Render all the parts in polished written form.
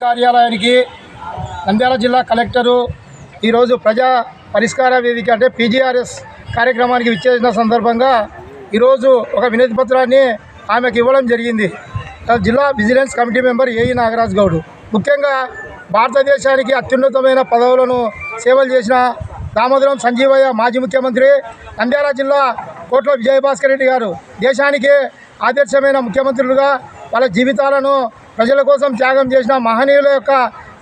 కార్యాలయానికి నంద్యాల జిల్లా కలెక్టరు ఈరోజు ప్రజా పరిష్కార వేదిక అంటే పీజీఆర్ఎస్ కార్యక్రమానికి విచ్చేసిన సందర్భంగా ఈరోజు ఒక వినతి పత్రాన్ని ఆమెకు ఇవ్వడం జరిగింది. జిల్లా vigilance committee member AE Nagaraj Goud ముఖ్యంగా భారతదేశానికి అత్యున్నతమైన పదవులను సేవలు చేసిన దామోదరం సంజీవయ్య మాజీ ముఖ్యమంత్రి, నంద్యాల జిల్లా కోట్ల విజయభాస్కర్ రెడ్డి గారు దేశానికే ఆదర్శమైన ముఖ్యమంత్రులుగా వాళ్ళ జీవితాలను ప్రజల కోసం త్యాగం చేసిన మహనీయుల యొక్క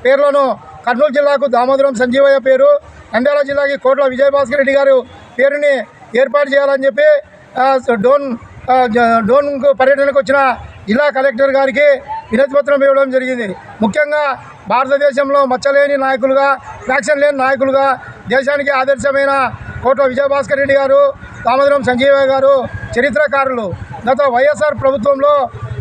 పేర్లను కర్నూలు జిల్లాకు దామోదరం సంజీవయ్య పేరు, నంద్యాల జిల్లాకి కోట్ల విజయభాస్కర్ రెడ్డి గారు పేరుని ఏర్పాటు చేయాలని చెప్పి డోన్ పర్యటనకు వచ్చిన జిల్లా కలెక్టర్ గారికి వినతి పత్రం ఇవ్వడం జరిగింది. ముఖ్యంగా భారతదేశంలో మచ్చలేని నాయకులుగా, ఫ్యాక్షన్ లేని నాయకులుగా దేశానికి ఆదర్శమైన కోట్ల విజయభాస్కర్ రెడ్డి గారు, దామోదరం సంజీవయ్య గారు చరిత్రకారులు. గత వైఎస్ఆర్ ప్రభుత్వంలో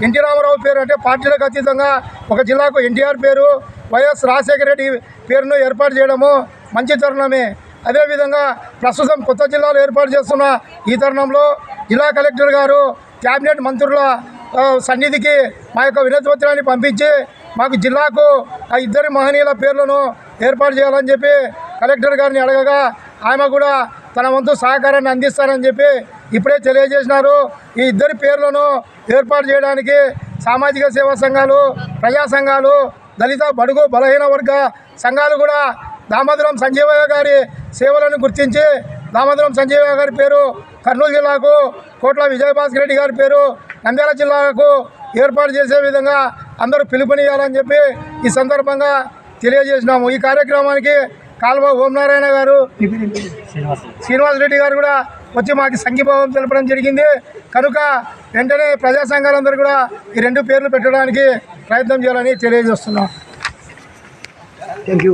ఎన్టీ రామారావు పేరు అంటే పార్టీలకు అతీతంగా ఒక జిల్లాకు ఎన్టీఆర్ పేరు, వైఎస్ రాజశేఖర రెడ్డి పేరును ఏర్పాటు చేయడము మంచి తరుణమే. అదేవిధంగా ప్రస్తుతం కొత్త జిల్లాలు ఏర్పాటు చేస్తున్న ఈ తరుణంలో జిల్లా కలెక్టర్ గారు క్యాబినెట్ మంత్రుల సన్నిధికి మా యొక్క వినతి పత్రాన్ని పంపించి మాకు జిల్లాకు ఆ ఇద్దరి మహనీయుల పేర్లను ఏర్పాటు చేయాలని చెప్పి కలెక్టర్ గారిని అడగగా ఆమె కూడా తన వంతు సహకారాన్ని అందిస్తారని చెప్పి ఇప్పుడే తెలియజేసినారు. ఈ ఇద్దరి పేర్లను ఏర్పాటు చేయడానికి సామాజిక సేవా సంఘాలు, ప్రజా సంఘాలు, దళిత బడుగు బలహీన వర్గ సంఘాలు కూడా దామోదరం సంజీవయ్య గారి సేవలను గుర్తించి దామోదరం సంజీవయ్య గారి పేరు కర్నూలు జిల్లాకు, కోట్ల విజయభాస్కర్ రెడ్డి గారి పేరు నంద్యాల జిల్లాకు ఏర్పాటు చేసే విధంగా అందరూ పిలుపునియాలని చెప్పి ఈ సందర్భంగా తెలియజేసినాము. ఈ కార్యక్రమానికి కాల్వ ఓంనారాయణ గారు, శ్రీనివాసరెడ్డి గారు కూడా వచ్చి మాకు సంఘీభావం తెలపడం జరిగింది. కనుక వెంటనే ప్రజా సంఘాలందరూ కూడా ఈ రెండు పేర్లు పెట్టడానికి ప్రయత్నం చేయాలని తెలియజేస్తున్నాం. Thank you.